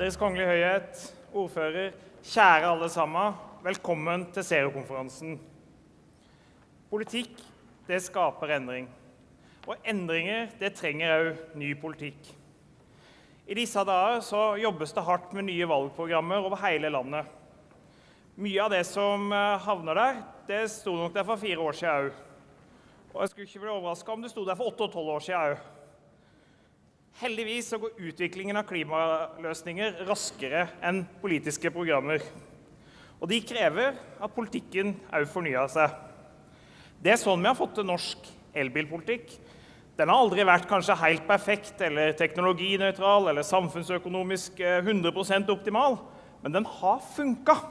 Deres kongelige høyhet, ordfører, kjære alle sammen, velkommen til Zero-konferansen. Politikk, det skaper endring. Og endringer, det trenger også ny politikk. I disse dager så jobbes det hardt med nye valgprogrammer over hele landet. Mye av det som havner der, det stod nok der for 4 år siden også. Og jeg skulle ikke bli overrasket om det stod der for 8 og 12 år siden også. Heldigvis så går utviklingen av klimaløsninger raskere enn politiske programmer. Og de krever at politikken også fornyer seg. Det er sånn vi har fått til norsk elbilpolitikk. Den har aldri vært kanskje helt perfekt, eller teknologinøytral, eller samfunnsøkonomisk 100% optimal, men den har funket.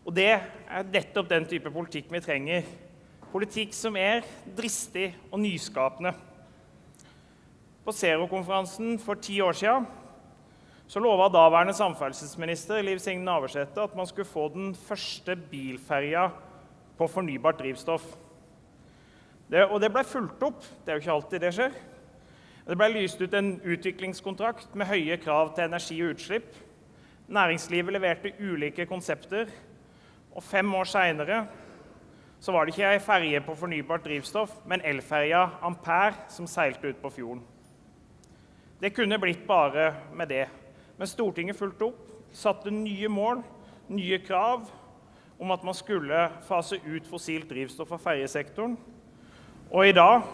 Og det er nettopp den type politikk vi trenger. Politikk som er dristig og nyskapende. På Zero-konferansen for 10 år siden så lovet daværende samferdselsminister Liv Signe Navarsete at man skulle få den første bilferja på fornybart drivstoff. Og det ble fulgt opp, det er jo ikke alltid det skjer. Det ble lyst ut en utviklingskontrakt med høye krav til energi og utslipp. Næringslivet leverte ulike konsepter, og 5 år senere så var det ikke en ferje på fornybart drivstoff, men elferja Ampere som seilte ut på fjorden. Det kunne blitt bare med det, men Stortinget fulgte opp, satte nye mål, nye krav om at man skulle fase ut fossilt drivstoff av ferjesektoren. Og i dag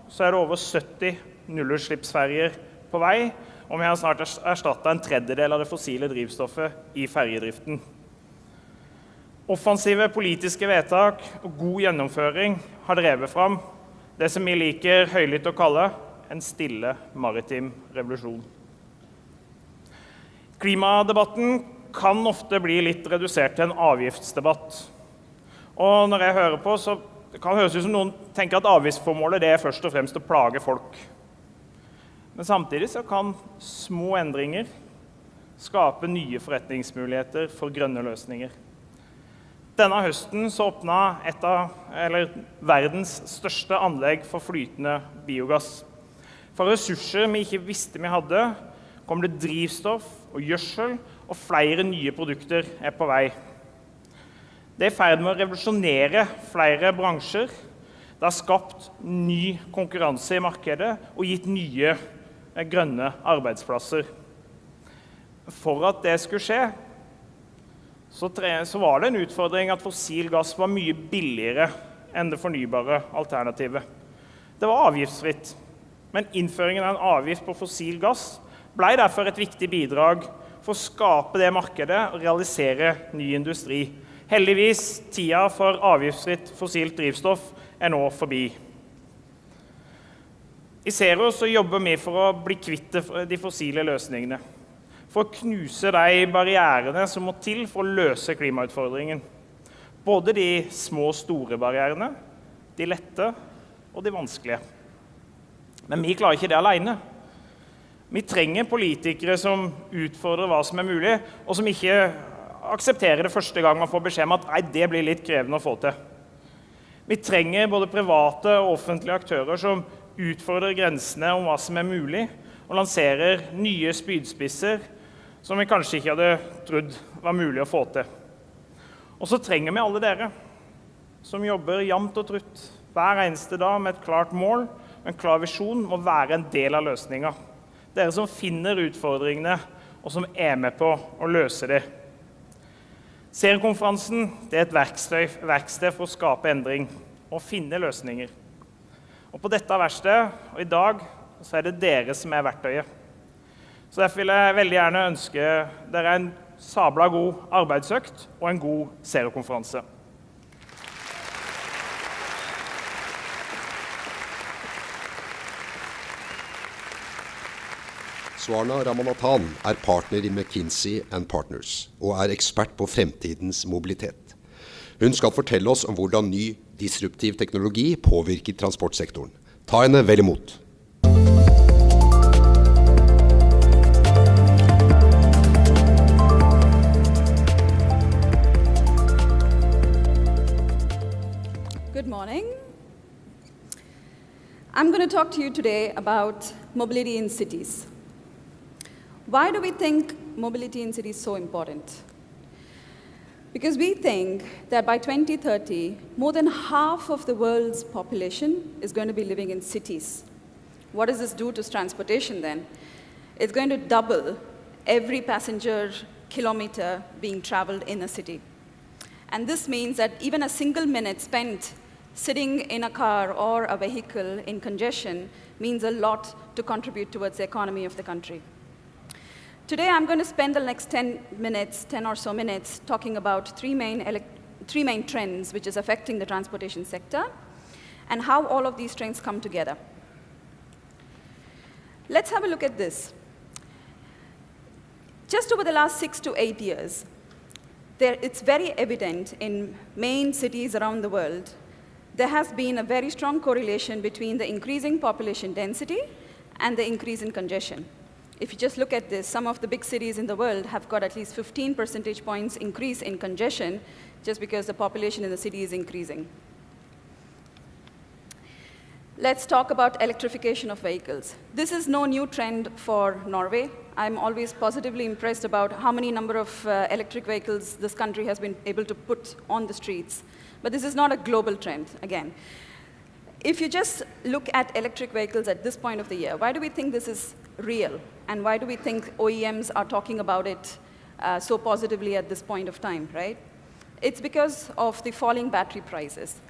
så er det over 70 nullutslippsferjer på vei, og vi har snart erstattet en tredjedel av det fossile drivstoffet i ferjedriften. Offensive politiske vedtak og god gjennomføring har drevet fram det som vi liker høylytt å kalle en stille maritim revolusjon. Klimadebatten kan ofte bli litt redusert til en avgiftsdebatt. Og når jeg hører på, så kan det høres ut som noen tenker at avgiftsformålet det er først og fremst å plage folk. Men samtidig så kan små endringer skape nye forretningsmuligheter for grønne løsninger. Denne høsten så åpnet verdens største anlegg for flytende biogass. For ressurser vi ikke visste vi hadde, kom det drivstoff og gjødsel, og flere nye produkter er på vei. Det er i ferd med å revolusjonere flere bransjer. Det har skapt ny konkurranse i markedet og gitt nye grønne arbeidsplasser. For at det skulle skje, så var det en utfordring at fossil gass var mye billigere enn det fornybare alternativet. Det var avgiftsfritt. Men innføringen av en avgift på fossil gass ble derfor et viktig bidrag for å skape det markedet og realisere ny industri. Heldigvis, tida for avgiftsfritt fossilt drivstoff er nå forbi. I Zero så jobber vi for å bli kvitt de fossile løsningene, for å knuse de barrierene som må til for å løse klimautfordringen. Både de små og store barrierene, de lette og de vanskelige. Men vi klarer ikke det alene. Vi trenger politikere som utfordrer hva som er mulig, og som ikke aksepterer det første gang man får beskjed om at nei, det blir litt krevende å få til. Vi trenger både private og offentlige aktører som utfordrer grensene om hva som er mulig, og lanserer nye spydspisser som vi kanskje ikke hadde trodd var mulig å få til. Og så trenger vi alle dere som jobber jevnt og trutt hver eneste dag med et klart mål, en klar visjon må være en del av løsningen. Dere som finner utfordringene, og som er med på å løse det. Zero-konferansen det er et verksted for å skape endring og finne løsninger. Og på dette verkstedet, og i dag, så er det dere som er verktøyet. Så derfor vil jeg veldig gjerne ønske dere en sabla god arbeidsøkt og en god Zero-konferanse. Swarna Ramanathan er partner i Mckinsey & Partners og er ekspert på fremtidens mobilitet. Hun skal fortelle oss om hvordan ny disruptiv teknologi påvirker transportsektoren. Ta henne vel imot. Good morning. I'm going to talk to you today about mobility in cities. Why do we think mobility in cities so important? Because we think that by 2030, more than half of the world's population is going to be living in cities. What does this do to transportation then? It's going to double every passenger kilometer being traveled in a city. And this means that even a single minute spent sitting in a car or a vehicle in congestion means a lot to contribute towards the economy of the country. Today, I'm going to spend the next 10 or so minutes, talking about three main trends which is affecting the transportation sector and how all of these trends come together. Let's have a look at this. Just over the last 6 to 8 years, it's very evident in main cities around the world, there has been a very strong correlation between the increasing population density and the increase in congestion. If you just look at this, some of the big cities in the world have got at least 15 percentage points increase in congestion just because the population in the city is increasing. Let's talk about electrification of vehicles. This is no new trend for Norway. I'm always positively impressed about how many number of electric vehicles this country has been able to put on the streets. But this is not a global trend, again. If you just look at electric vehicles at this point of the year, why do we think this is real? And why do we think OEMs are talking about it so positively at this point of time, right? It's because of the falling battery prices.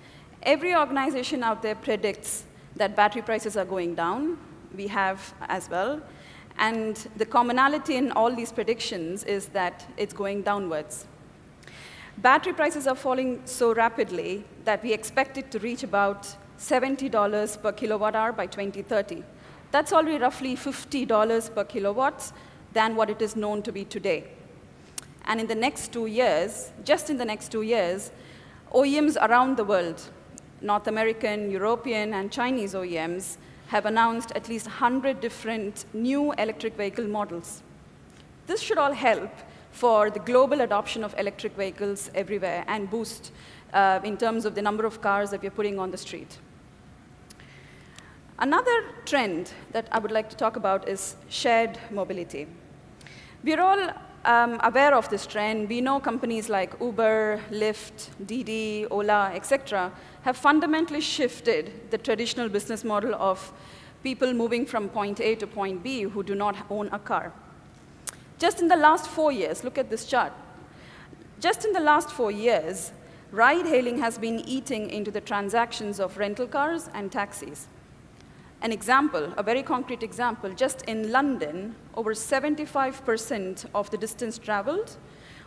Every organization out there predicts that battery prices are going down. We have as well. And the commonality in all these predictions is that it's going downwards. Battery prices are falling so rapidly that we expect it to reach about $70 per kilowatt hour by 2030. That's already roughly $50 per kilowatt than what it is known to be today. And in the next 2 years, just in the next 2 years, OEMs around the world, North American, European, and Chinese OEMs, have announced at least 100 different new electric vehicle models. This should all help for the global adoption of electric vehicles everywhere and boost in terms of the number of cars that we're putting on the street. Another trend that I would like to talk about is shared mobility. We're all aware of this trend. We know companies like Uber, Lyft, Didi, Ola, etc. have fundamentally shifted the traditional business model of people moving from point A to point B who do not own a car. Just in the last 4 years, look at this chart. Just in the last 4 years, ride-hailing has been eating into the transactions of rental cars and taxis. An example, a very concrete example, just in London, over 75% of the distance traveled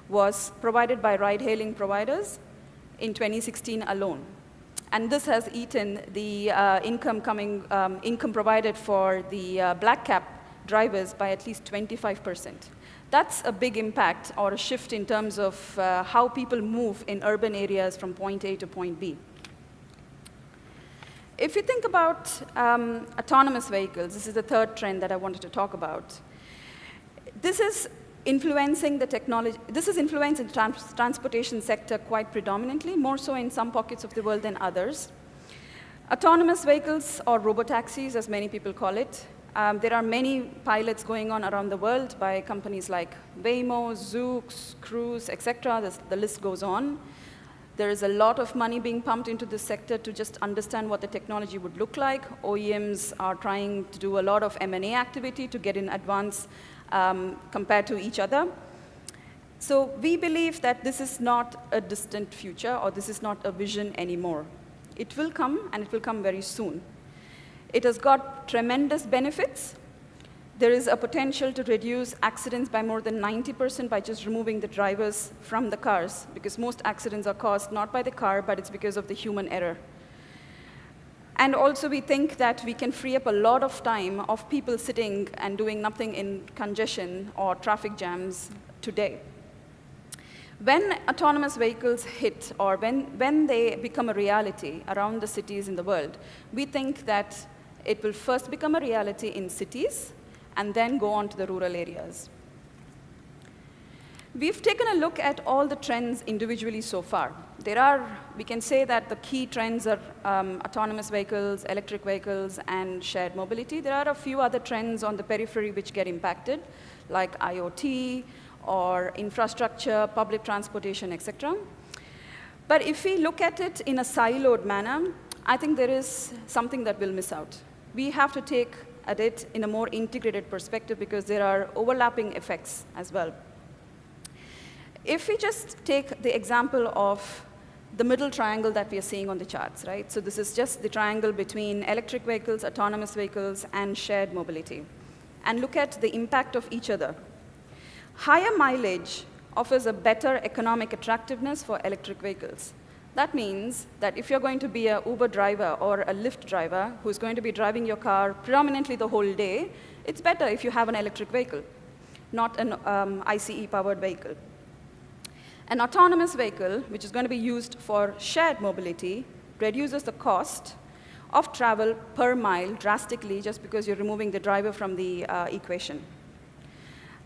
was provided by ride-hailing providers in 2016 alone. And this has eaten the income provided for the black cab drivers by at least 25%. That's a big impact or a shift in terms of how people move in urban areas from point A to point B. If you think about autonomous vehicles, this is the third trend that I wanted to talk about. This is influencing the technology. This is influencing the transportation sector quite predominantly, more so in some pockets of the world than others. Autonomous vehicles, or robotaxis, as many people call it, there are many pilots going on around the world by companies like Waymo, Zoox, Cruise, etc. The list goes on. There is a lot of money being pumped into this sector to just understand what the technology would look like. OEMs are trying to do a lot of M&A activity to get in advance compared to each other. So we believe that this is not a distant future, or this is not a vision anymore. It will come, and it will come very soon. It has got tremendous benefits. There is a potential to reduce accidents by more than 90% by just removing the drivers from the cars, because most accidents are caused not by the car, but it's because of the human error. And also, we think that we can free up a lot of time of people sitting and doing nothing in congestion or traffic jams today. When autonomous vehicles hit, or when they become a reality around the cities in the world, we think that it will first become a reality in cities, and then go on to the rural areas. We've taken a look at all the trends individually so far. We can say that the key trends are autonomous vehicles, electric vehicles, and shared mobility. There are a few other trends on the periphery which get impacted, like IoT or infrastructure, public transportation, etc. But if we look at it in a siloed manner, I think there is something that we'll miss out. We have to take at it in a more integrated perspective because there are overlapping effects as well. If we just take the example of the middle triangle that we are seeing on the charts, right? So this is just the triangle between electric vehicles, autonomous vehicles, and shared mobility. And look at the impact of each other. Higher mileage offers a better economic attractiveness for electric vehicles. That means that if you're going to be an Uber driver or a Lyft driver who's going to be driving your car predominantly the whole day, it's better if you have an electric vehicle, not an ICE-powered vehicle. An autonomous vehicle, which is going to be used for shared mobility, reduces the cost of travel per mile drastically just because you're removing the driver from the equation.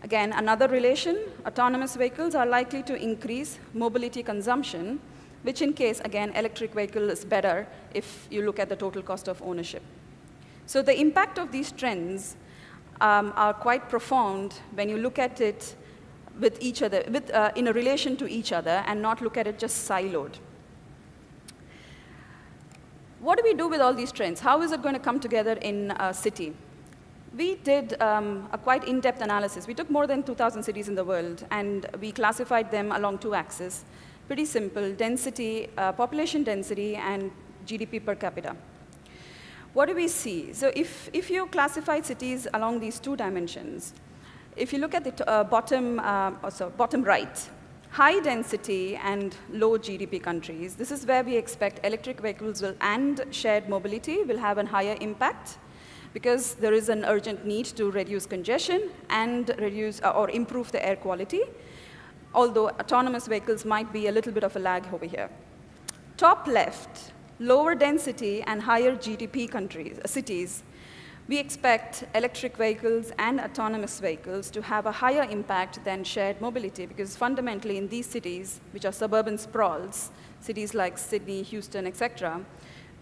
Again, another relation, autonomous vehicles are likely to increase mobility consumption, which in case, again, electric vehicle is better if you look at the total cost of ownership. So the impact of these trends are quite profound when you look at it with each other, in a relation to each other, and not look at it just siloed. What do we do with all these trends? How is it going to come together in a city? We did a quite in-depth analysis. We took more than 2,000 cities in the world, and we classified them along two axes. Pretty simple, density, population density, and GDP per capita. What do we see? So if you classify cities along these two dimensions, if you look at the bottom right, high density and low GDP countries, this is where we expect electric vehicles and shared mobility will have a higher impact because there is an urgent need to reduce congestion and reduce or improve the air quality, although autonomous vehicles might be a little bit of a lag over here. Top left, lower density and higher GDP countries, cities, we expect electric vehicles and autonomous vehicles to have a higher impact than shared mobility because fundamentally in these cities, which are suburban sprawls, cities like Sydney, Houston, etc.,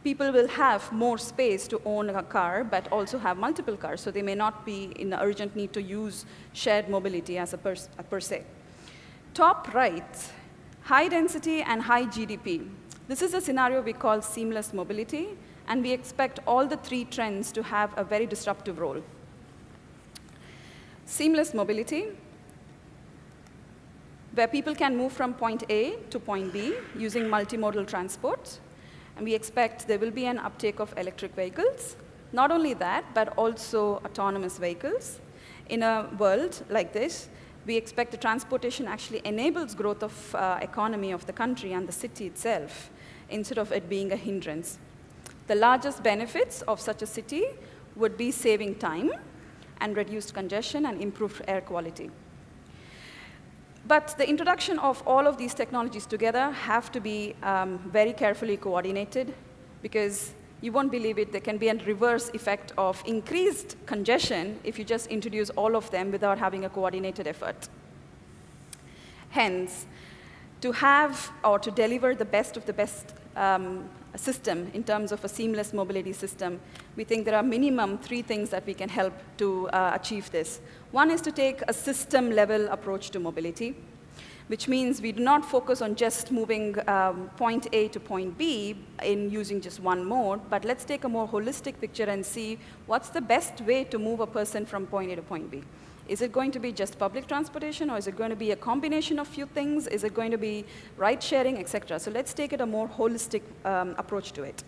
people will have more space to own a car but also have multiple cars, so they may not be in urgent need to use shared mobility as a per se. Top right, high density and high GDP. This is a scenario we call seamless mobility, and we expect all the three trends to have a very disruptive role. Seamless mobility, where people can move from point A to point B using multimodal transport, and we expect there will be an uptake of electric vehicles. Not only that, but also autonomous vehicles. In a world like this, we expect the transportation actually enables growth of economy of the country and the city itself, instead of it being a hindrance. The largest benefits of such a city would be saving time and reduced congestion and improved air quality. But the introduction of all of these technologies together have to be very carefully coordinated because you won't believe it, there can be a reverse effect of increased congestion if you just introduce all of them without having a coordinated effort. Hence, to have or to deliver the best of the best system in terms of a seamless mobility system, we think there are minimum 3 things that we can help to achieve this. One is to take a system-level approach to mobility, which means we do not focus on just moving point A to point B in using just one mode, but let's take a more holistic picture and see what's the best way to move a person from point A to point B. Is it going to be just public transportation, or is it going to be a combination of few things? Is it going to be ride-sharing, etc.? So let's take it a more holistic approach to it.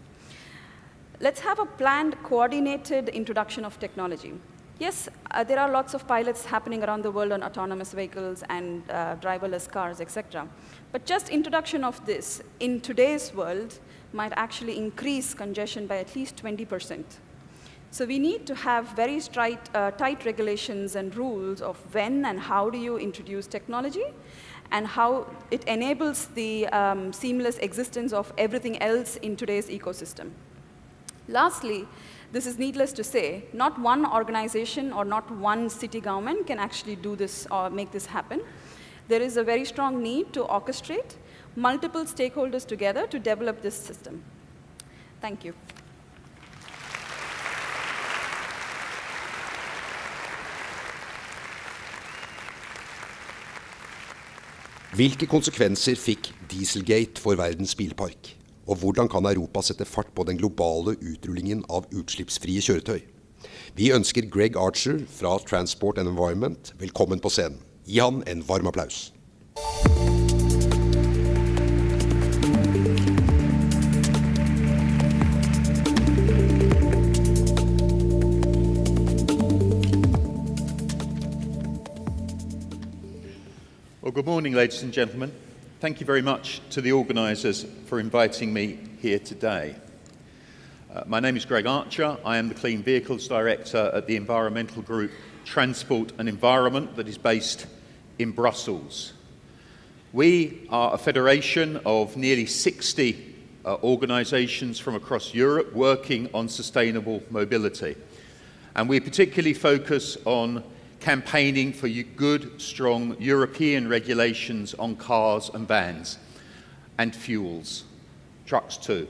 Let's have a planned, coordinated introduction of technology. Yes, there are lots of pilots happening around the world on autonomous vehicles and driverless cars, etc. But just introduction of this in today's world might actually increase congestion by at least 20%. So we need to have very tight regulations and rules of when and how do you introduce technology and how it enables the seamless existence of everything else in today's ecosystem. Lastly, this is needless to say, not one organization or not one city government can actually do this or make this happen. There is a very strong need to orchestrate multiple stakeholders together to develop this system. Thank you. Hvilke konsekvenser fikk Dieselgate for verdens bilpark? Og hvordan kan Europa sette fart på den globale utrullingen av utslippsfrie kjøretøy? Vi ønsker Greg Archer fra Transport and Environment velkommen på scenen. Gi han en varm applaus. Well, good morning, ladies and gentlemen. Thank you very much to the organisers for inviting me here today. My name is Greg Archer. I am the Clean Vehicles Director at the environmental group Transport and Environment that is based in Brussels. We are a federation of nearly 60 organisations from across Europe working on sustainable mobility. And we particularly focus on campaigning for good, strong European regulations on cars and vans and fuels, trucks too.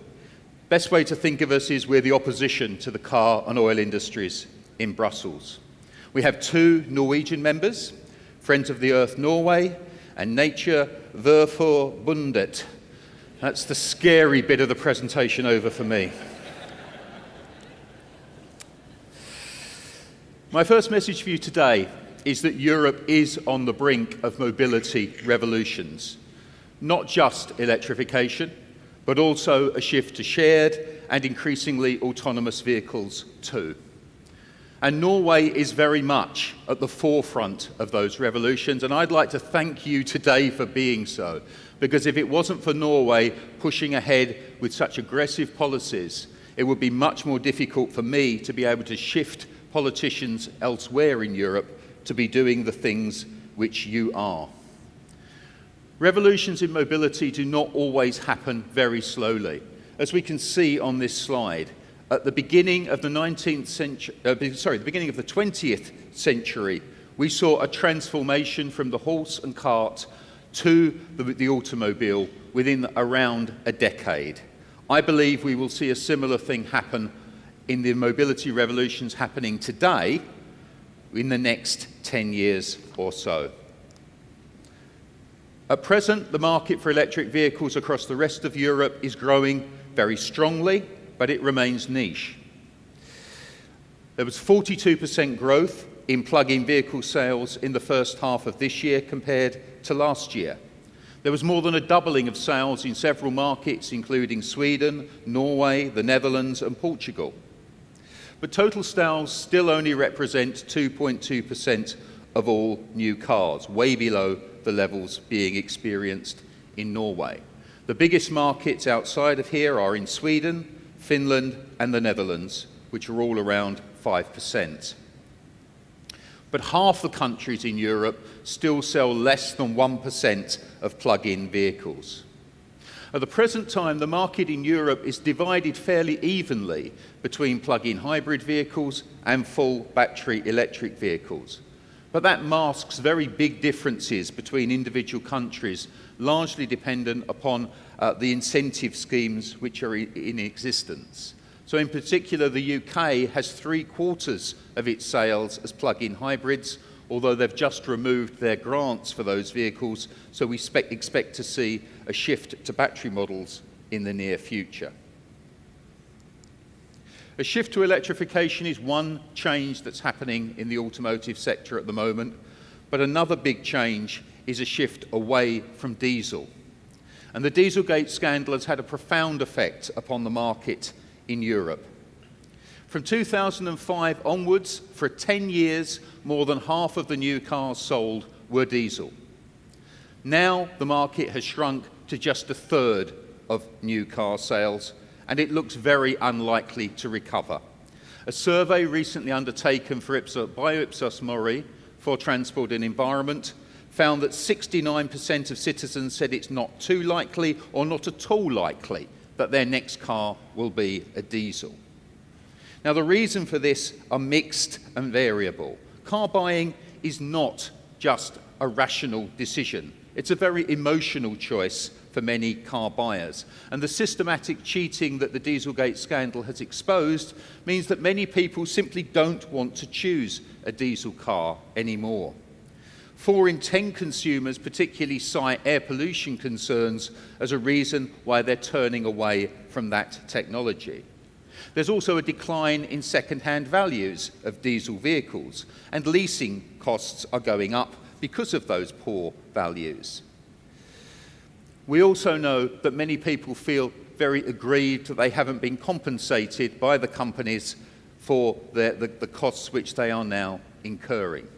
Best way to think of us is we're the opposition to the car and oil industries in Brussels. We have 2 Norwegian members, Friends of the Earth Norway and Nature Vørforbundet. That's the scary bit of the presentation over for me. My first message for you today is that Europe is on the brink of mobility revolutions. Not just electrification, but also a shift to shared and increasingly autonomous vehicles too. And Norway is very much at the forefront of those revolutions, and I'd like to thank you today for being so, because if it wasn't for Norway pushing ahead with such aggressive policies, it would be much more difficult for me to be able to shift politicians elsewhere in Europe to be doing the things which you are. Revolutions in mobility do not always happen very slowly. As we can see on this slide, at the beginning of the 20th century, we saw a transformation from the horse and cart to the automobile within around a decade. I believe we will see a similar thing happen in the mobility revolutions happening today in the next 10 years or so. At present, the market for electric vehicles across the rest of Europe is growing very strongly, but it remains niche. There was 42% growth in plug-in vehicle sales in the first half of this year compared to last year. There was more than a doubling of sales in several markets, including Sweden, Norway, the Netherlands, and Portugal. But total sales still only represent 2.2% of all new cars, way below the levels being experienced in Norway. The biggest markets outside of here are in Sweden, Finland, and the Netherlands, which are all around 5%. But half the countries in Europe still sell less than 1% of plug-in vehicles. At the present time, the market in Europe is divided fairly evenly between plug-in hybrid vehicles and full battery electric vehicles. But that masks very big differences between individual countries, largely dependent upon the incentive schemes which are in existence. So in particular, the UK has 3/4 of its sales as plug-in hybrids, although they've just removed their grants for those vehicles, so we expect to see a shift to battery models in the near future. A shift to electrification is one change that's happening in the automotive sector at the moment, but another big change is a shift away from diesel. And the Dieselgate scandal has had a profound effect upon the market in Europe. From 2005 onwards, for 10 years, more than half of the new cars sold were diesel. Now the market has shrunk to just a third of new car sales, and it looks very unlikely to recover. A survey recently undertaken by Ipsos Mori for Transport and Environment found that 69% of citizens said it's not too likely or not at all likely that their next car will be a diesel. Now, the reason for this are mixed and variable. Car buying is not just a rational decision. It's a very emotional choice for many car buyers. And the systematic cheating that the Dieselgate scandal has exposed means that many people simply don't want to choose a diesel car anymore. 4 in 10 consumers particularly cite air pollution concerns as a reason why they're turning away from that technology. There's also a decline in second-hand values of diesel vehicles, and leasing costs are going up because of those poor values. We also know that many people feel very aggrieved that they haven't been compensated by the companies for the costs which they are now incurring.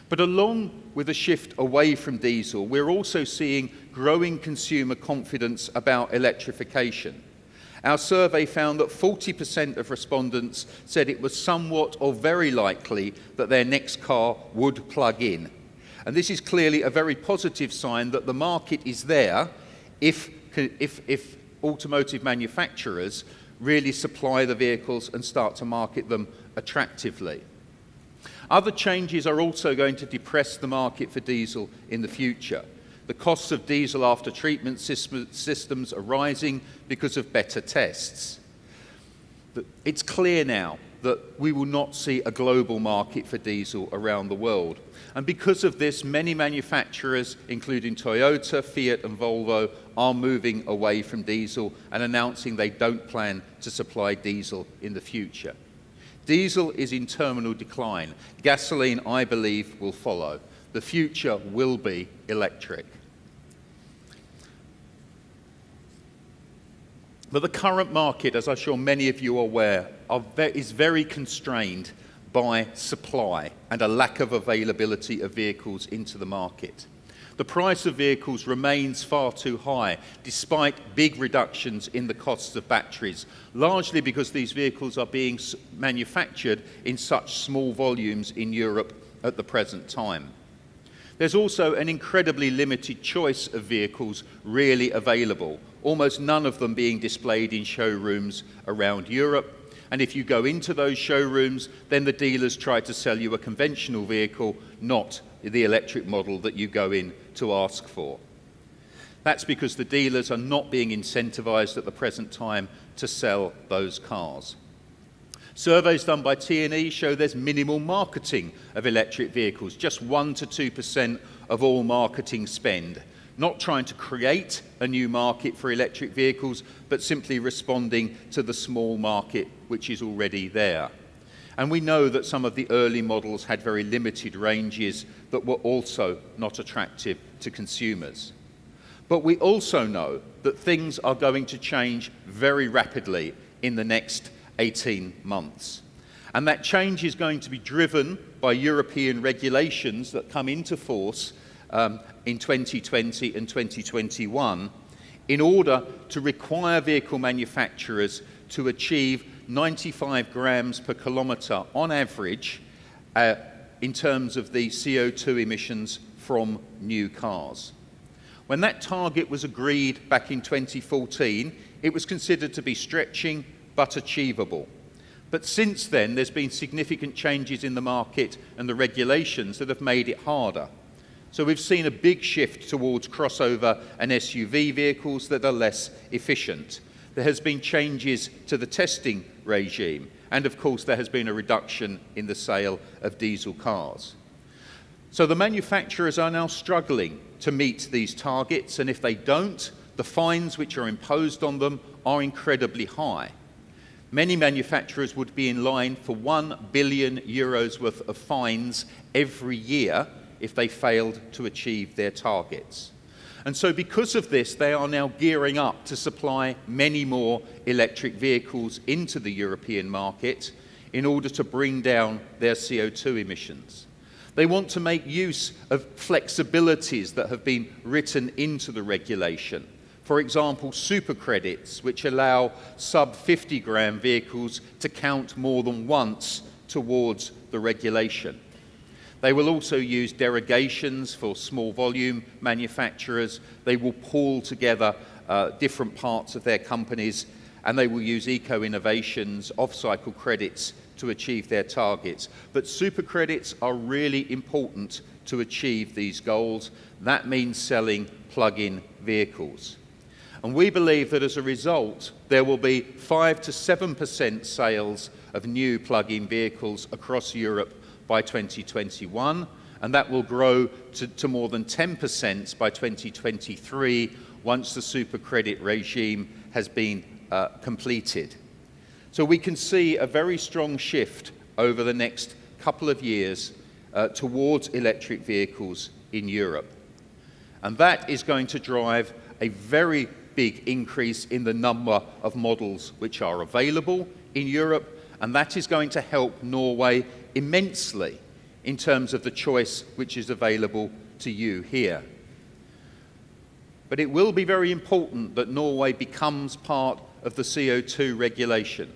But along with a shift away from diesel, we're also seeing growing consumer confidence about electrification. Our survey found that 40% of respondents said it was somewhat or very likely that their next car would plug in. And this is clearly a very positive sign that the market is there if automotive manufacturers really supply the vehicles and start to market them attractively. Other changes are also going to depress the market for diesel in the future. The costs of diesel after treatment systems are rising because of better tests. It's clear now that we will not see a global market for diesel around the world. And because of this, many manufacturers, including Toyota, Fiat and Volvo, are moving away from diesel and announcing they don't plan to supply diesel in the future. Diesel is in terminal decline. Gasoline, I believe, will follow. The future will be electric. But the current market, as I'm sure many of you are aware, is very constrained by supply and a lack of availability of vehicles into the market. The price of vehicles remains far too high, despite big reductions in the costs of batteries, largely because these vehicles are being manufactured in such small volumes in Europe at the present time. There's also an incredibly limited choice of vehicles really available, almost none of them being displayed in showrooms around Europe. And if you go into those showrooms, then the dealers try to sell you a conventional vehicle, not the electric model that you go in to ask for. That's because the dealers are not being incentivized at the present time to sell those cars. Surveys done by T&E show there's minimal marketing of electric vehicles, just 1 to 2% of all marketing spend. Not trying to create a new market for electric vehicles, but simply responding to the small market which is already there. And we know that some of the early models had very limited ranges that were also not attractive to consumers. But we also know that things are going to change very rapidly in the next 18 months. And that change is going to be driven by European regulations that come into force in 2020 and 2021 in order to require vehicle manufacturers to achieve 95 grams per kilometre on average in terms of the CO2 emissions from new cars. When that target was agreed back in 2014, it was considered to be stretching but achievable. But since then, there's been significant changes in the market and the regulations that have made it harder. So we've seen a big shift towards crossover and SUV vehicles that are less efficient. There has been changes to the testing regime, and of course there has been a reduction in the sale of diesel cars. So the manufacturers are now struggling to meet these targets, and if they don't, the fines which are imposed on them are incredibly high. Many manufacturers would be in line for €1 billion worth of fines every year if they failed to achieve their targets. And so because of this, they are now gearing up to supply many more electric vehicles into the European market in order to bring down their CO2 emissions. They want to make use of flexibilities that have been written into the regulation. For example, super credits, which allow sub-50 gram vehicles to count more than once towards the regulation. They will also use derogations for small volume manufacturers. They will pool together different parts of their companies, and they will use eco-innovations, off-cycle credits to achieve their targets. But super credits are really important to achieve these goals. That means selling plug-in vehicles. And we believe that as a result, there will be 5 to 7% sales of new plug-in vehicles across Europe by 2021, and that will grow to more than 10% by 2023 once the super credit regime has been completed. So we can see a very strong shift over the next couple of years towards electric vehicles in Europe. And that is going to drive a very big increase in the number of models which are available in Europe, and that is going to help Norway immensely in terms of the choice which is available to you here. But it will be very important that Norway becomes part of the CO2 regulation.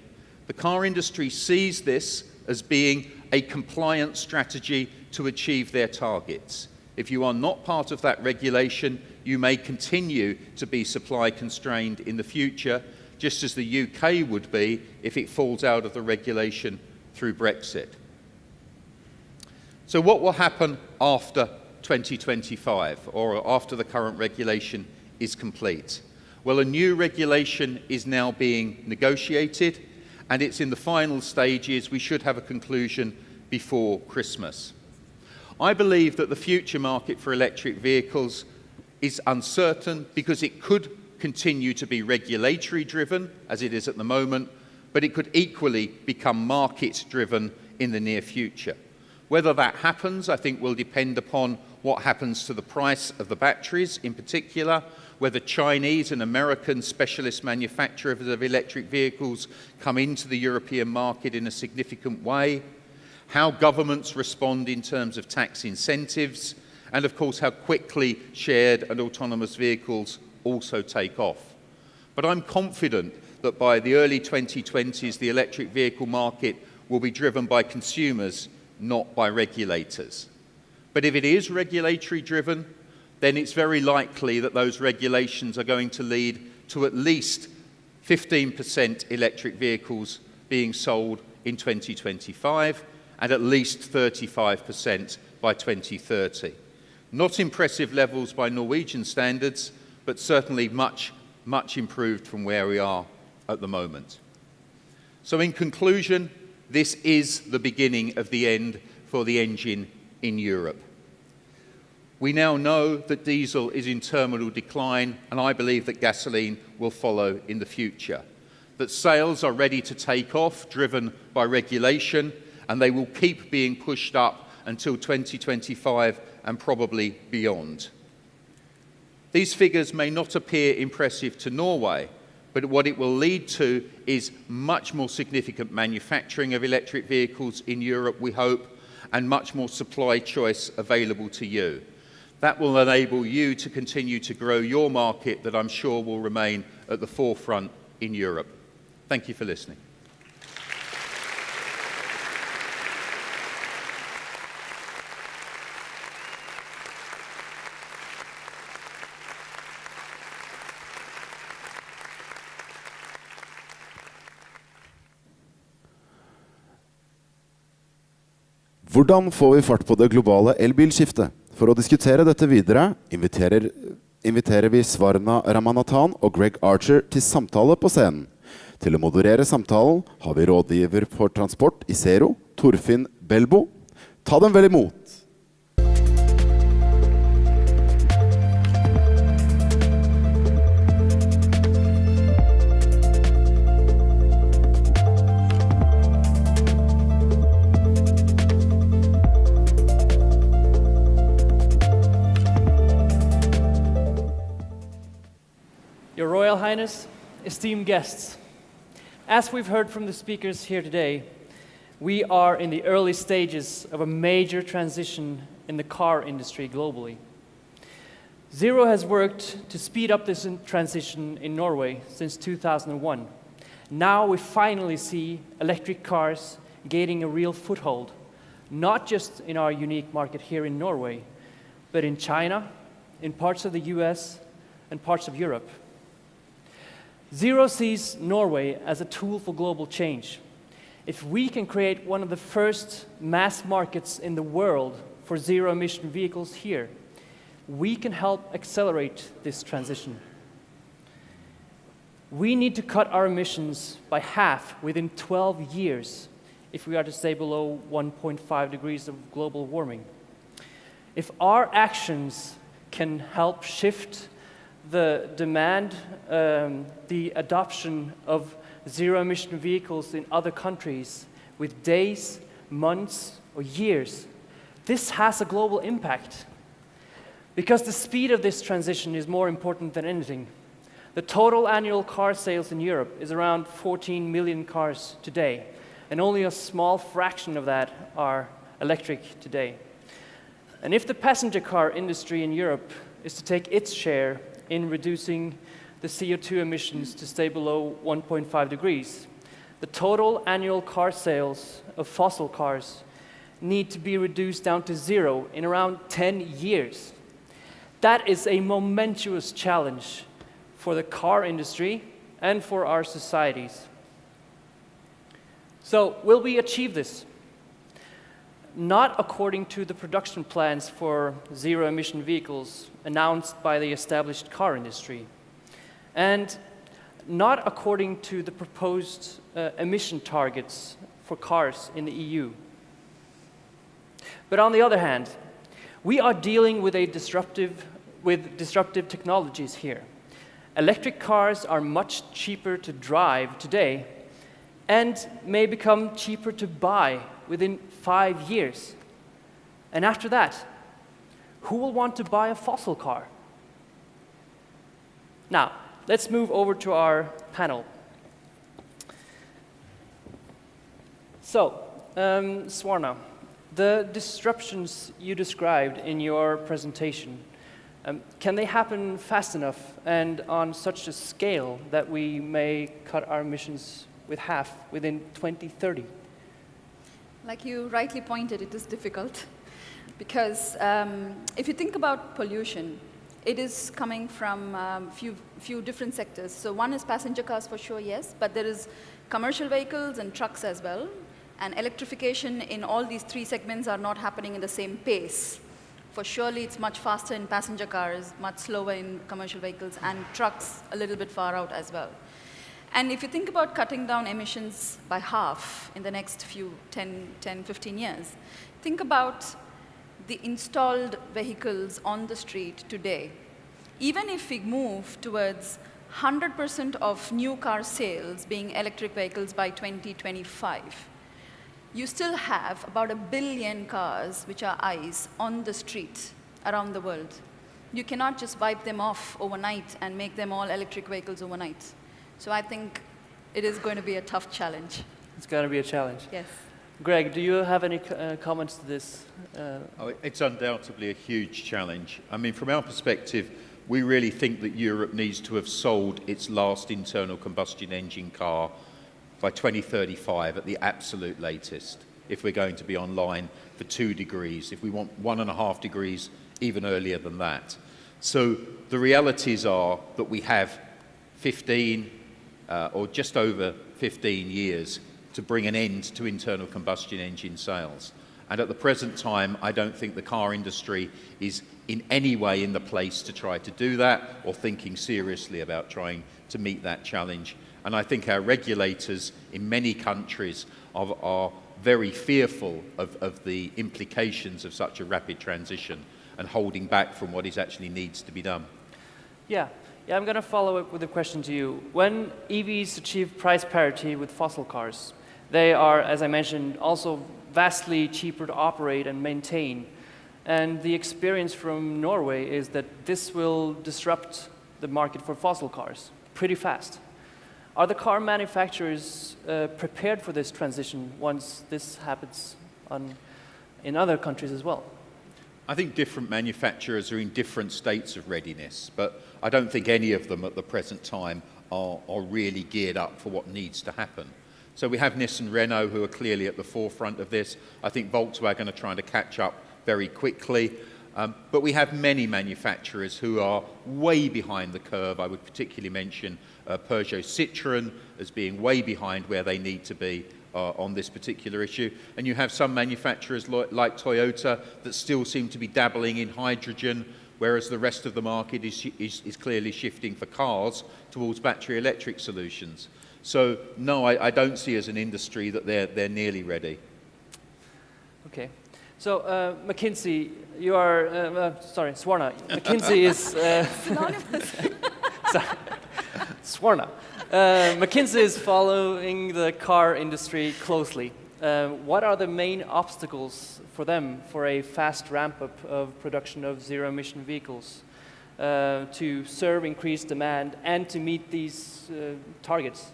The car industry sees this as being a compliance strategy to achieve their targets. If you are not part of that regulation, you may continue to be supply constrained in the future, just as the UK would be if it falls out of the regulation through Brexit. So what will happen after 2025, or after the current regulation is complete? Well, a new regulation is now being negotiated, and it's in the final stages. We should have a conclusion before Christmas. I believe that the future market for electric vehicles is uncertain because it could continue to be regulatory driven, as it is at the moment, but it could equally become market driven in the near future. Whether that happens, I think, will depend upon what happens to the price of the batteries in particular, whether Chinese and American specialist manufacturers of electric vehicles come into the European market in a significant way, how governments respond in terms of tax incentives, and of course how quickly shared and autonomous vehicles also take off. But I'm confident that by the early 2020s, the electric vehicle market will be driven by consumers, not by regulators. But if it is regulatory driven, then it's very likely that those regulations are going to lead to at least 15% electric vehicles being sold in 2025 and at least 35% by 2030. Not impressive levels by Norwegian standards, but certainly much, much improved from where we are at the moment. So in conclusion, this is the beginning of the end for the engine in Europe. We now know that diesel is in terminal decline, and I believe that gasoline will follow in the future. That sales are ready to take off, driven by regulation, and they will keep being pushed up until 2025 and probably beyond. These figures may not appear impressive to Norway, but what it will lead to is much more significant manufacturing of electric vehicles in Europe, we hope, and much more supply choice available to you. That will enable you to continue to grow your market that I'm sure will remain at the forefront in Europe. Thank you for listening. Hvordan får vi fart på det globale elbilskiftet? For å diskutere dette videre inviterer vi Swarna Ramanathan og Greg Archer til samtale på scenen. Til å moderere samtalen har vi rådgiver for transport i Zero, Torfinn Belbo. Ta dem vel imot! Your Royal Highness, esteemed guests, as we've heard from the speakers here today, we are in the early stages of a major transition in the car industry globally. Zero has worked to speed up this transition in Norway since 2001. Now we finally see electric cars gaining a real foothold, not just in our unique market here in Norway, but in China, in parts of the US, and parts of Europe. Zero sees Norway as a tool for global change. If we can create one of the first mass markets in the world for zero-emission vehicles here, we can help accelerate this transition. We need to cut our emissions by half within 12 years if we are to stay below 1.5 degrees of global warming. if our actions can help shift the demand, the adoption of zero-emission vehicles in other countries with days, months, or years, this has a global impact. Because the speed of this transition is more important than anything. The total annual car sales in Europe is around 14 million cars today, and only a small fraction of that are electric today. And if the passenger car industry in Europe is to take its share in reducing the CO2 emissions to stay below 1.5 degrees, the total annual car sales of fossil cars need to be reduced down to zero in around 10 years. That is a momentous challenge for the car industry and for our societies. So, will we achieve this? Not according to the production plans for zero-emission vehicles announced by the established car industry, and not according to the proposed emission targets for cars in the EU. But on the other hand, we are dealing with disruptive technologies here. Electric cars are much cheaper to drive today and may become cheaper to buy within 5 years. And after that, who will want to buy a fossil car? Now, let's move over to our panel. So, Swarna, the disruptions you described in your presentation, can they happen fast enough and on such a scale that we may cut our emissions with half within 2030? Like you rightly pointed, it is difficult because if you think about pollution, it is coming from few different sectors. So one is passenger cars for sure, yes, but there is commercial vehicles and trucks as well. And electrification in all these three segments are not happening in the same pace. For surely it's much faster in passenger cars, much slower in commercial vehicles, and trucks a little bit far out as well. And if you think about cutting down emissions by half in the next few 10, 15 years, think about the installed vehicles on the street today. Even if we move towards 100% of new car sales being electric vehicles by 2025, you still have about 1 billion cars which are ICE on the street around the world. You cannot just wipe them off overnight and make them all electric vehicles overnight. So I think it is going to be a tough challenge. It's going to be a challenge. Yes. Greg, do you have any comments to this? It's undoubtedly a huge challenge. I mean, from our perspective, we really think that Europe needs to have sold its last internal combustion engine car by 2035 at the absolute latest, if we're going to be online for 2 degrees, if we want 1.5 degrees, even earlier than that. So the realities are that we have 15 or just over 15 years to bring an end to internal combustion engine sales. And at the present time, I don't think the car industry is in any way in the place to try to do that or thinking seriously about trying to meet that challenge. And I think our regulators in many countries are very fearful of the implications of such a rapid transition and holding back from what actually needs to be done. Yeah, I'm going to follow up with a question to you. When EVs achieve price parity with fossil cars, they are, as I mentioned, also vastly cheaper to operate and maintain. And the experience from Norway is that this will disrupt the market for fossil cars pretty fast. Are the car manufacturers prepared for this transition once this happens in other countries as well? I think different manufacturers are in different states of readiness, but I don't think any of them at the present time are really geared up for what needs to happen. So we have Nissan Renault who are clearly at the forefront of this. I think Volkswagen are trying to catch up very quickly. But we have many manufacturers who are way behind the curve. I would particularly mention Peugeot Citroën as being way behind where they need to be on this particular issue. And you have some manufacturers like Toyota that still seem to be dabbling in hydrogen, whereas the rest of the market is clearly shifting for cars towards battery electric solutions. So no, I don't see as an industry that they're nearly ready. Okay. So, Mckinsey, you are, sorry, Swarna. Mckinsey is, Synonymous. sorry, Swarna. Mckinsey is following the car industry closely. What are the main obstacles for them for a fast ramp-up of production of zero-emission vehicles to serve increased demand and to meet these targets?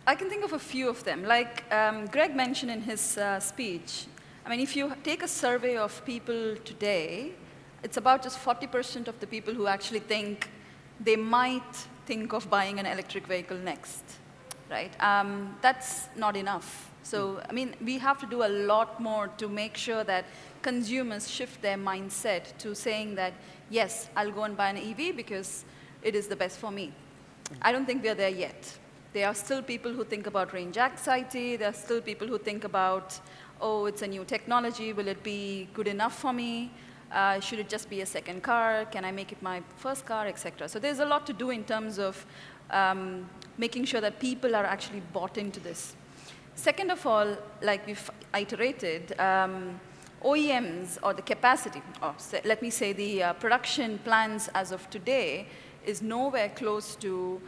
I can think of a few of them. Like Greg mentioned in his speech, I mean, if you take a survey of people today, it's about just 40% of the people who actually think they might think of buying an electric vehicle next, right? That's not enough. So, I mean, we have to do a lot more to make sure that consumers shift their mindset to saying that, yes, I'll go and buy an EV because it is the best for me. I don't think we are there yet. There are still people who think about range anxiety. There are still people who think about, oh, it's a new technology. Will it be good enough for me? Should it just be a second car? Can I make it my first car, etc.? So there's a lot to do in terms of making sure that people are actually bought into this. Second of all, like we've iterated, OEMs or the capacity, or let me say the production plans as of today is nowhere close to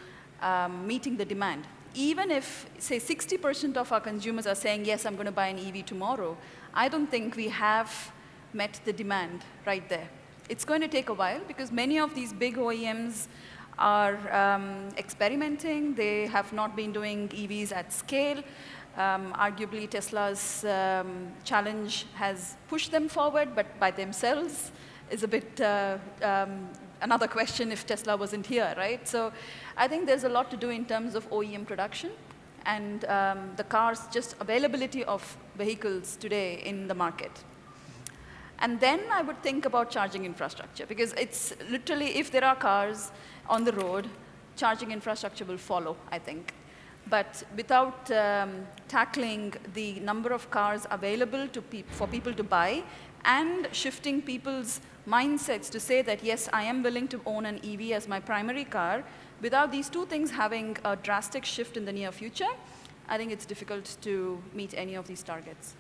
meeting the demand. Even if, say, 60% of our consumers are saying, yes, I'm going to buy an EV tomorrow, I don't think we have met the demand right there. It's going to take a while because many of these big OEMs are experimenting. They have not been doing EVs at scale. Arguably, Tesla's challenge has pushed them forward, but by themselves is a bit another question if Tesla wasn't here, right? So I think there's a lot to do in terms of OEM production and the cars, just availability of vehicles today in the market. And then I would think about charging infrastructure, because it's literally, if there are cars on the road, charging infrastructure will follow, I think. But without tackling the number of cars available to for people to buy and shifting people's mindsets to say that, yes, I am willing to own an EV as my primary car, without these two things having a drastic shift in the near future, I think it's difficult to meet any of these targets.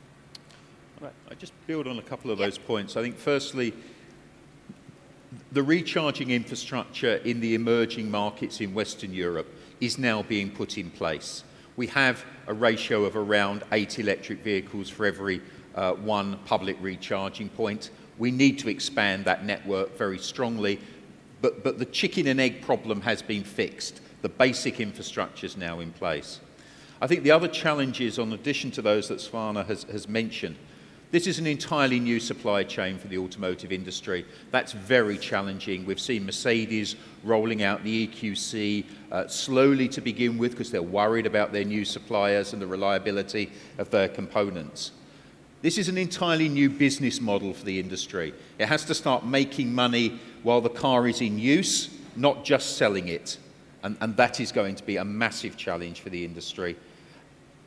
Right. I just build on a couple of those points. I think firstly, the recharging infrastructure in the emerging markets in Western Europe is now being put in place. We have a ratio of around 8 electric vehicles for every one public recharging point. We need to expand that network very strongly, but the chicken and egg problem has been fixed. The basic infrastructure is now in place. I think the other challenges, in addition to those that Swarna has mentioned, this is an entirely new supply chain for the automotive industry. That's very challenging. We've seen Mercedes rolling out the EQC slowly to begin with because they're worried about their new suppliers and the reliability of their components. This is an entirely new business model for the industry. It has to start making money while the car is in use, not just selling it. And that is going to be a massive challenge for the industry.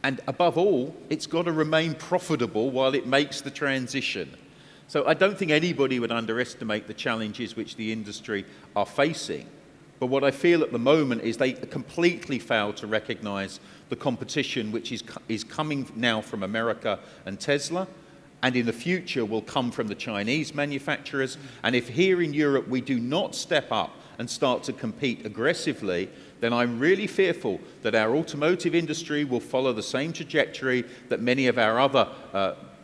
And above all, it's got to remain profitable while it makes the transition. So I don't think anybody would underestimate the challenges which the industry are facing. But what I feel at the moment is they completely fail to recognize the competition which is coming now from America and Tesla, and in the future will come from the Chinese manufacturers. And if here in Europe we do not step up and start to compete aggressively, then I'm really fearful that our automotive industry will follow the same trajectory that many of our other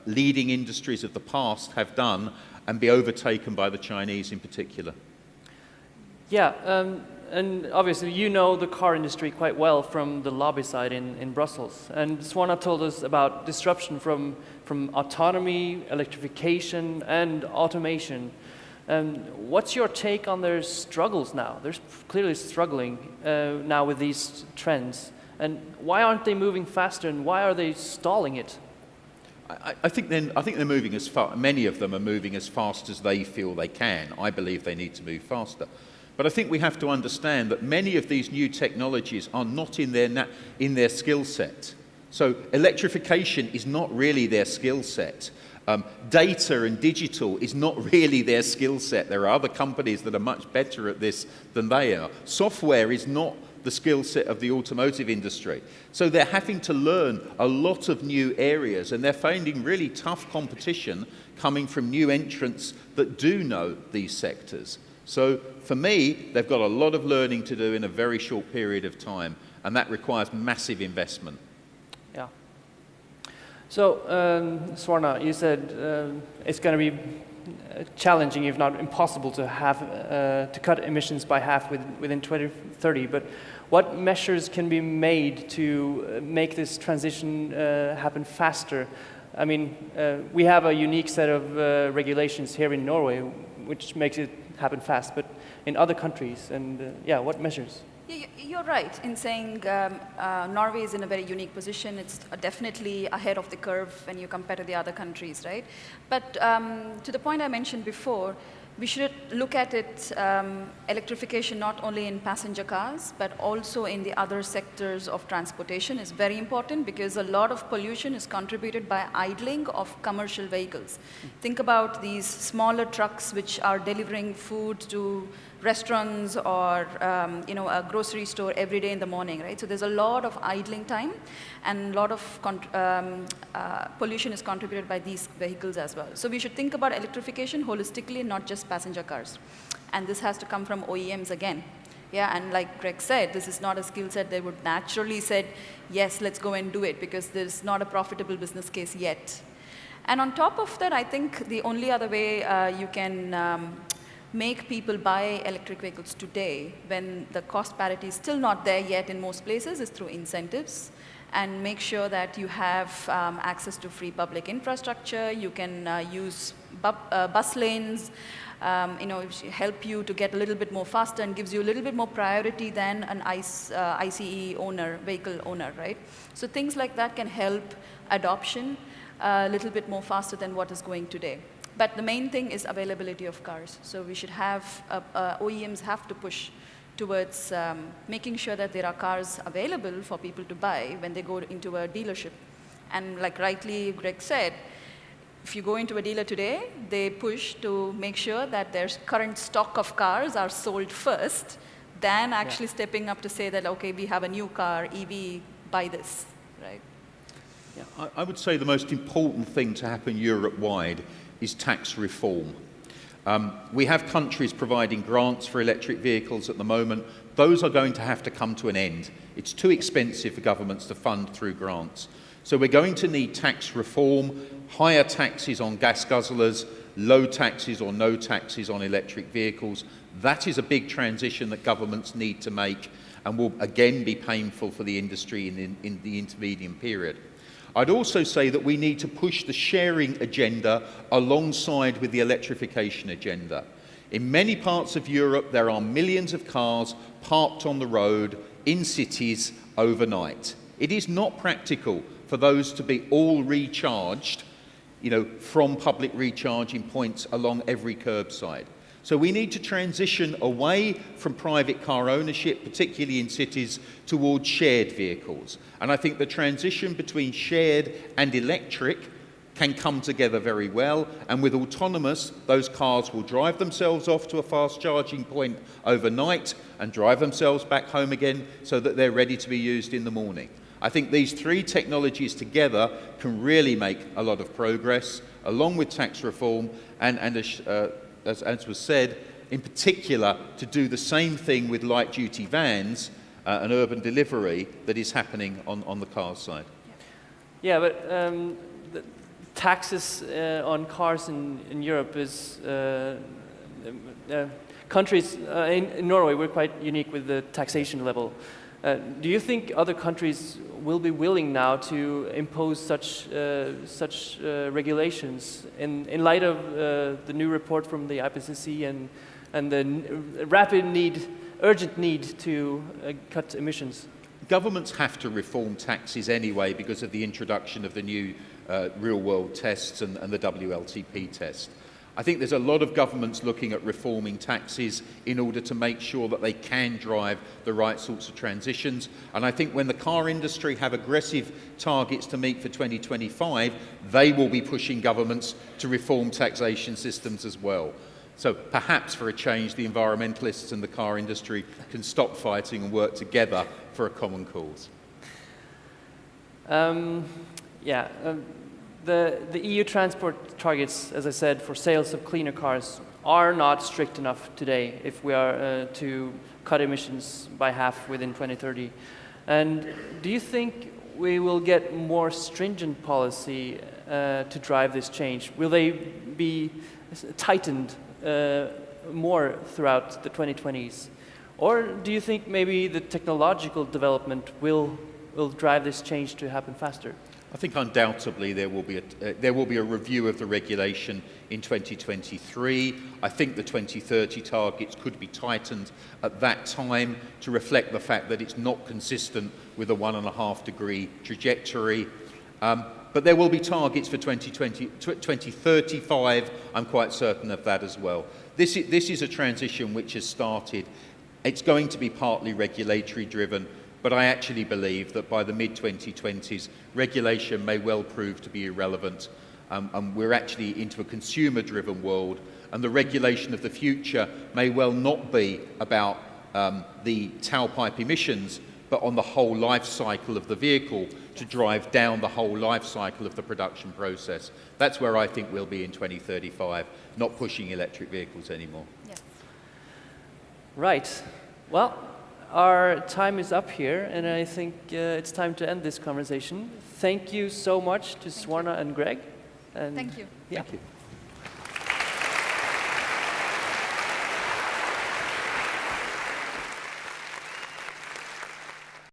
leading industries of the past have done and be overtaken by the Chinese in particular. Yeah, and obviously you know the car industry quite well from the lobby side in Brussels. And Swarna told us about disruption from autonomy, electrification, and automation. What's your take on their struggles now? They're clearly struggling now with these trends. And why aren't they moving faster, and why are they stalling it? I think they're moving as far. Many of them are moving as fast as they feel they can. I believe they need to move faster. But I think we have to understand that many of these new technologies are not in their skill set. So electrification is not really their skill set. Data and digital is not really their skill set. There are other companies that are much better at this than they are. Software is not the skill set of the automotive industry. So they're having to learn a lot of new areas, and they're finding really tough competition coming from new entrants that do know these sectors. So for me, they've got a lot of learning to do in a very short period of time, and that requires massive investment. Yeah. So, Swarna, you said it's going to be challenging, if not impossible, to have to cut emissions by half within 2030. But what measures can be made to make this transition happen faster? I mean, we have a unique set of regulations here in Norway, which makes it happen fast. But in other countries, and yeah, what measures? Yeah, you're right in saying Norway is in a very unique position. It's definitely ahead of the curve when you compare to the other countries, right? But to the point I mentioned before, we should look at it, electrification not only in passenger cars, but also in the other sectors of transportation is very important, because a lot of pollution is contributed by idling of commercial vehicles. Think about these smaller trucks which are delivering food to restaurants or a grocery store every day in the morning, right? So there's a lot of idling time, and a lot of pollution is contributed by these vehicles as well. So we should think about electrification holistically, not just passenger cars. And this has to come from OEMs again. Yeah, and like Greg said, this is not a skill set they would naturally said, yes, let's go and do it, because there's not a profitable business case yet. And on top of that, I think the only other way you can make people buy electric vehicles today, when the cost parity is still not there yet in most places, is through incentives, and make sure that you have access to free public infrastructure. You can use bus lanes, help you to get a little bit more faster and gives you a little bit more priority than an ICE vehicle owner, right? So things like that can help adoption a little bit more faster than what is going today. But the main thing is availability of cars. So we should have, OEMs have to push towards making sure that there are cars available for people to buy when they go into a dealership. And like rightly Greg said, if you go into a dealer today, they push to make sure that their current stock of cars are sold first, than actually stepping up to say that, okay, we have a new car, EV, buy this, right? Yeah, I would say the most important thing to happen Europe-wide is tax reform. We have countries providing grants for electric vehicles at the moment. Those are going to have to come to an end. It's too expensive for governments to fund through grants. So we're going to need tax reform, higher taxes on gas guzzlers, low taxes or no taxes on electric vehicles. That is a big transition that governments need to make, and will again be painful for the industry in the intermediate period. I'd also say that we need to push the sharing agenda alongside with the electrification agenda. In many parts of Europe, there are millions of cars parked on the road in cities overnight. It is not practical for those to be all recharged, from public recharging points along every curbside. So we need to transition away from private car ownership, particularly in cities, towards shared vehicles. And I think the transition between shared and electric can come together very well. And with autonomous, those cars will drive themselves off to a fast charging point overnight and drive themselves back home again so that they're ready to be used in the morning. I think these three technologies together can really make a lot of progress, along with tax reform and as was said, in particular, to do the same thing with light-duty vans and urban delivery that is happening on the car side. Yeah, but the taxes on cars in Europe is countries in Norway. We're quite unique with the taxation level. Do you think other countries will be willing now to impose such regulations in light of the new report from the IPCC and the urgent need to cut emissions? Governments have to reform taxes anyway because of the introduction of the new real-world tests and the WLTP test. I think there's a lot of governments looking at reforming taxes in order to make sure that they can drive the right sorts of transitions. And I think when the car industry have aggressive targets to meet for 2025, they will be pushing governments to reform taxation systems as well. So perhaps for a change, the environmentalists and the car industry can stop fighting and work together for a common cause. The EU transport targets, as I said, for sales of cleaner cars are not strict enough today if we are to cut emissions by half within 2030. And do you think we will get more stringent policy to drive this change? Will they be tightened more throughout the 2020s? Or do you think maybe the technological development will drive this change to happen faster? I think undoubtedly there will be a review of the regulation in 2023. I think the 2030 targets could be tightened at that time to reflect the fact that it's not consistent with a 1.5 degree trajectory. But there will be targets for 2035. I'm quite certain of that as well. This is a transition which has started. It's going to be partly regulatory driven, but I actually believe that by the mid-2020s, regulation may well prove to be irrelevant. And we're actually into a consumer-driven world, and the regulation of the future may well not be about the tailpipe emissions, but on the whole life cycle of the vehicle to drive down the whole life cycle of the production process. That's where I think we'll be in 2035, not pushing electric vehicles anymore. Yes. Right. Well, our time is up here, and I think it's time to end this conversation. Thank you so much to Swarna and Greg. And Thank you. Yeah. Thank you.